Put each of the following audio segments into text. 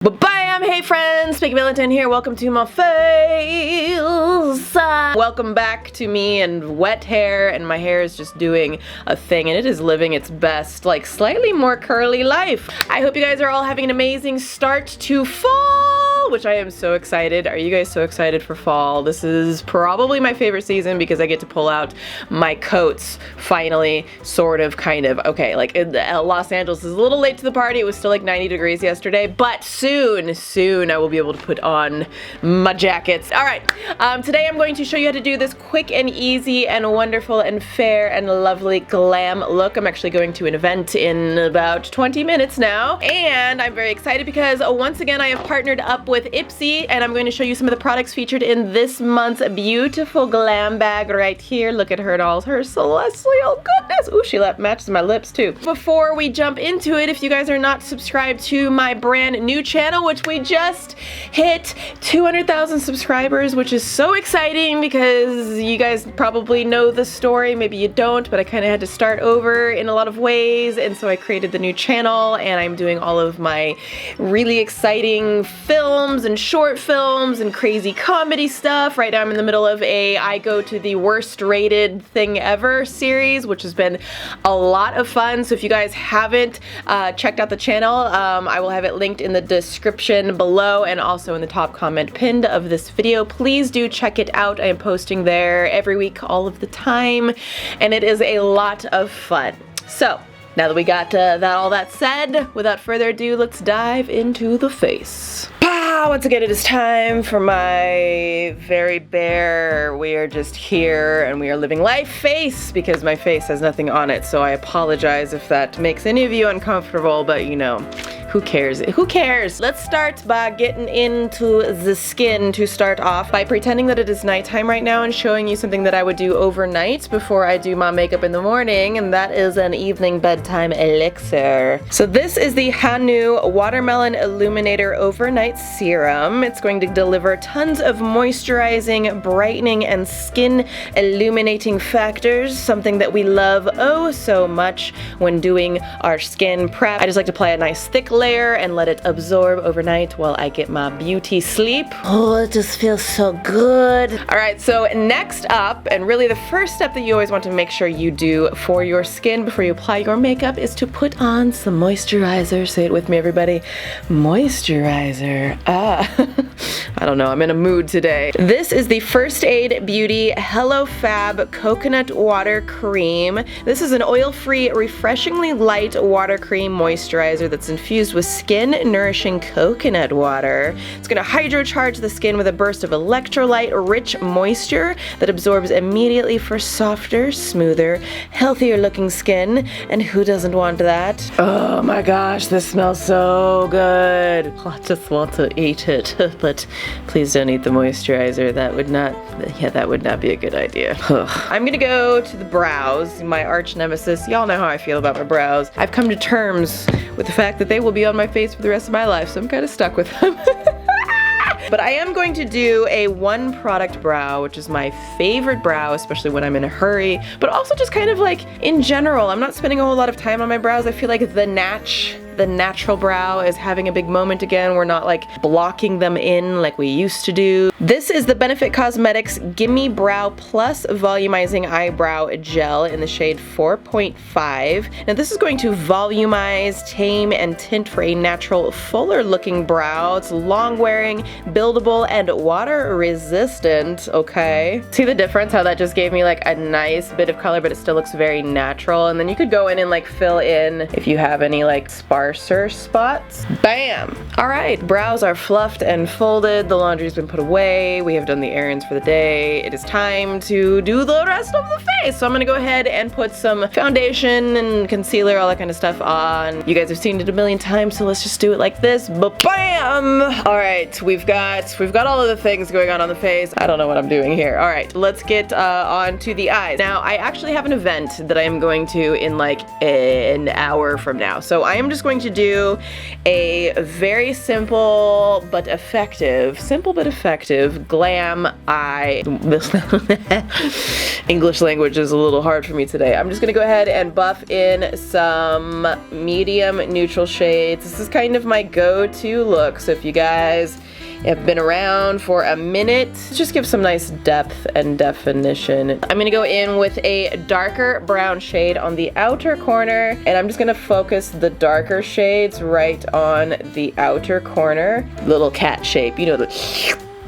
Bam! Hey friends, Piggy Valentine here. Welcome to my face. Welcome back to me and wet hair, and my hair is just doing a thing, and it is living its best, like slightly more curly life. I hope you guys are all having an amazing start to fall, which I am so excited. Are you guys so excited for fall? This is probably my favorite season because I get to pull out my coats finally, sort of, kind of. Okay, like Los Angeles is a little late to the party. It was still like 90 degrees yesterday, but soon I will be able to put on my jackets. All right, today I'm going to show you how to do this quick and easy and wonderful and fair and lovely glam look. I'm actually going to an event in about 20 minutes now, and I'm very excited because once again I have partnered up with Ipsy, and I'm going to show you some of the products featured in this month's beautiful glam bag right here. Look at her and all her celestial goodness. Ooh, she matches my lips too. Before we jump into it, if you guys are not subscribed to my brand new channel, which we just hit 200,000 subscribers, which is so exciting because you guys probably know the story, maybe you don't, but I kind of had to start over in a lot of ways, and so I created the new channel, and I'm doing all of my really exciting films and short films and crazy comedy stuff. Right now I'm in the middle of I go to the worst rated thing ever series, which has been a lot of fun. So if you guys haven't checked out the channel, I will have it linked in the description below and also in the top comment pinned of this video. Please do check it out. I am posting there every week, all of the time, and it is a lot of fun. So now that we got all that said, without further ado, let's dive into the face. Once again, it is time for my very bare, we are just here and we are living life face, because my face has nothing on it, so I apologize if that makes any of you uncomfortable, but you know, who cares? Who cares? Let's start by getting into the skin to start off by pretending that it is nighttime right now and showing you something that I would do overnight before I do my makeup in the morning, and that is an evening bedtime elixir. So this is the Hanu Watermelon Illuminator Overnight Serum. It's going to deliver tons of moisturizing, brightening, and skin illuminating factors, something that we love oh so much when doing our skin prep. I just like to apply a nice thick layer and let it absorb overnight while I get my beauty sleep. Oh, it just feels so good. All right, so next up, and really the first step that you always want to make sure you do for your skin before you apply your makeup is to put on some moisturizer. Say it with me, everybody. Moisturizer. I don't know, I'm in a mood today. This is the First Aid Beauty Hello Fab Coconut Water Cream. This is an oil-free, refreshingly light water cream moisturizer that's infused with skin-nourishing coconut water. It's going to hydrocharge the skin with a burst of electrolyte-rich moisture that absorbs immediately for softer, smoother, healthier-looking skin. And who doesn't want that? Oh my gosh, this smells so good. I just want to eat it, but please don't eat the moisturizer. That would not be a good idea. I'm gonna go to the brows, my arch nemesis. Y'all know how I feel about my brows. I've come to terms with the fact that they will be on my face for the rest of my life, so I'm kind of stuck with them. But I am going to do a one product brow, which is my favorite brow, especially when I'm in a hurry, but also just kind of like in general. I'm not spending a whole lot of time on my brows. I feel like the natural brow is having a big moment again. We're not like blocking them in like we used to do. This is the Benefit Cosmetics GimMe Brow Plus Volumizing Eyebrow Gel in the shade 4.5. Now this is going to volumize, tame, and tint for a natural, fuller looking brow. It's long wearing, buildable, and water resistant, okay? See the difference? How that just gave me like a nice bit of color, but it still looks very natural. And then you could go in and like fill in if you have any like sparser spots. Bam! Alright, brows are fluffed and folded. The laundry's been put away. We have done the errands for the day. It is time to do the rest of the face. So I'm gonna go ahead and put some foundation and concealer, all that kind of stuff on. You guys have seen it a million times, so let's just do it like this. Bam! Alright, we've got all of the things going on the face. I don't know what I'm doing here. Alright, let's get on to the eyes. Now, I actually have an event that I am going to in like an hour from now. So I am just going going to do a very simple but effective glam eye. English language is a little hard for me today. I'm just gonna go ahead and buff in some medium neutral shades. This is kind of my go-to look, so if you guys have been around for a minute, just give some nice depth and definition. I'm gonna go in with a darker brown shade on the outer corner, and I'm just gonna focus the darker shades right on the outer corner. Little cat shape, you know,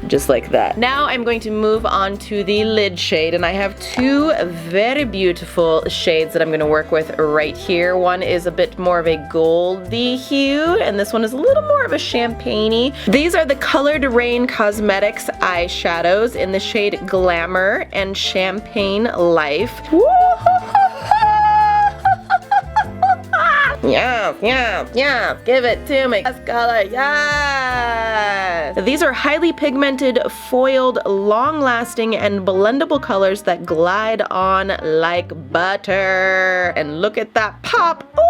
just like that. Now I'm going to move on to the lid shade, and I have two very beautiful shades that I'm going to work with right here. One is a bit more of a goldy hue, and this one is a little more of a champagne-y. These are the Colored Rain Cosmetics eyeshadows in the shade Glamour and Champagne Life. Yeah, give it to me. This color, yes! These are highly pigmented, foiled, long-lasting, and blendable colors that glide on like butter. And look at that pop. Ooh,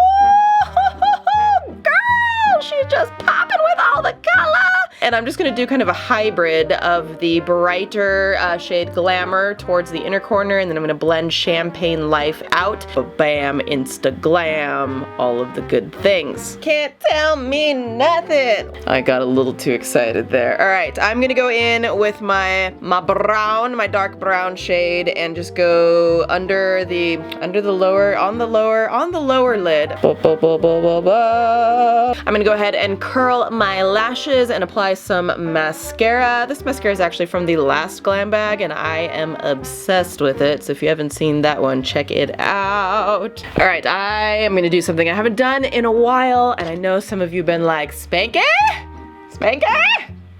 girl, she's just popping with all the color. And I'm just gonna do kind of a hybrid of the brighter shade Glamour towards the inner corner, and then I'm gonna blend Champagne Life out. Bam, insta glam, all of the good things. Can't tell me nothing. I got a little too excited there. All right, I'm gonna go in with my brown, my dark brown shade, and just go under the lower, on the lower lid. I'm gonna go ahead and curl my lashes and apply some mascara. This mascara is actually from the last glam bag, and I am obsessed with it. So if you haven't seen that one, check it out. All right, I am gonna do something I haven't done in a while, and I know some of you have been like, Spanky? Spanky?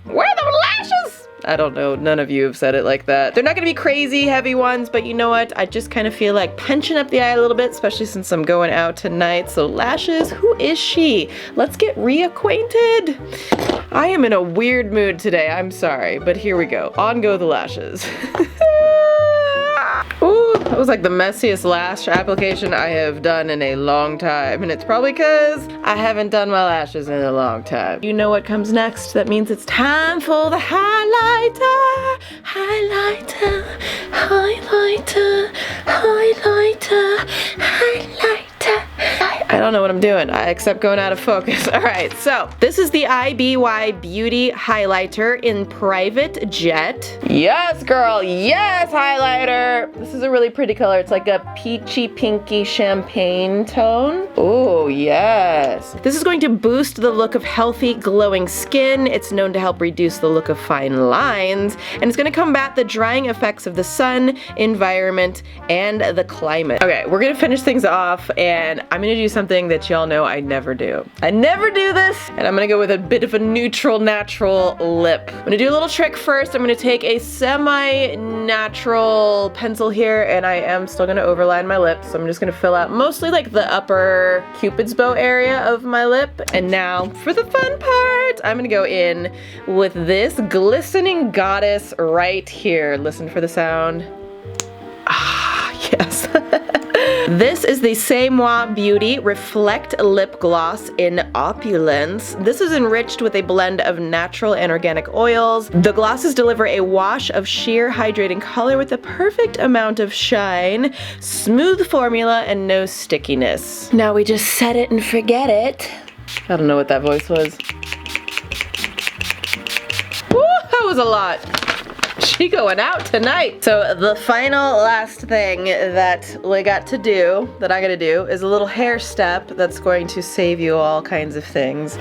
Where are the lashes? I don't know, none of you have said it like that. They're not gonna be crazy heavy ones, but you know what? I just kind of feel like punching up the eye a little bit, especially since I'm going out tonight. So lashes, who is she? Let's get reacquainted. I am in a weird mood today, I'm sorry, but here we go. On go the lashes. Ooh, that was like the messiest lash application I have done in a long time, and it's probably because I haven't done my lashes in a long time. You know what comes next? That means it's time for the highlighter, highlighter, highlighter, highlighter, highlighter. I don't know what I'm doing, except going out of focus. All right, so this is the IBY Beauty highlighter in Private Jet. Yes, girl, yes, highlighter. This is a really pretty color. It's like a peachy pinky champagne tone. Oh, yes. This is going to boost the look of healthy, glowing skin. It's known to help reduce the look of fine lines, and it's going to combat the drying effects of the sun, environment, and the climate. Okay, we're going to finish things off, and I'm going to do something that y'all know I never do. I never do this, and I'm going to go with a bit of a neutral, natural lip. I'm going to do a little trick first. I'm going to take a semi-natural pencil here, and I am still going to overline my lips. So I'm just going to fill out mostly like the upper Cupid's bow area of my lip. And now for the fun part, I'm going to go in with this glistening goddess right here. Listen for the sound. Ah, yes. This is the C'est Moi Beauty Reflect Lip Gloss in Opulence. This is enriched with a blend of natural and organic oils. The glosses deliver a wash of sheer hydrating color with the perfect amount of shine, smooth formula, and no stickiness. Now we just set it and forget it. I don't know what that voice was. Woo, that was a lot. She going out tonight. So the final last thing that I got to do, that I gotta do, is a little hair step that's going to save you all kinds of things.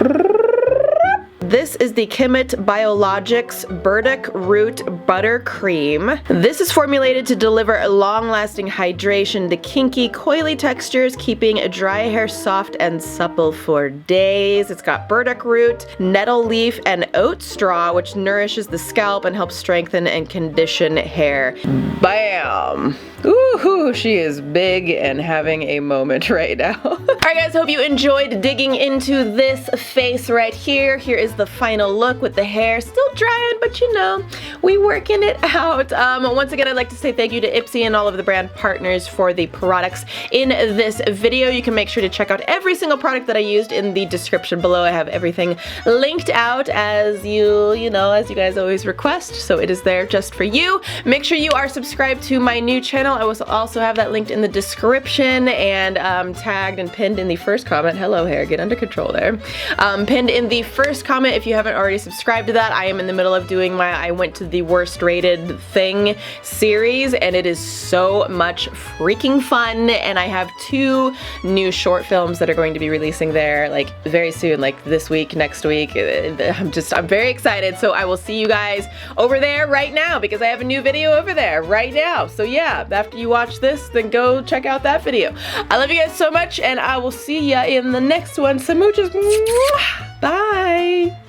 This is the Kemet Biologics Burdock Root Buttercream. This is formulated to deliver a long-lasting hydration to kinky, coily textures, keeping dry hair soft and supple for days. It's got burdock root, nettle leaf, and oat straw, which nourishes the scalp and helps strengthen and condition hair. Bam! Ooh, she is big and having a moment right now. Alright guys, hope you enjoyed digging into this face right here. Here is the the final look with the hair. Still drying, but you know, we working it out. Once again, I'd like to say thank you to Ipsy and all of the brand partners for the products in this video. You can make sure to check out every single product that I used in the description below. I have everything linked out as you guys always request, so it is there just for you. Make sure you are subscribed to my new channel. I will also have that linked in the description and tagged and pinned in the first comment. Hello hair, get under control there. Pinned in the first comment if you haven't already subscribed to that. I am in the middle of doing my I went to the worst rated thing series, and it is so much freaking fun, and I have 2 new short films that are going to be releasing there like very soon, like this week, next week. I'm very excited, so I will see you guys over there right now because I have a new video over there right now. So yeah, after you watch this, then go check out that video. I love you guys so much, and I will see ya in the next one. Smooches. Bye.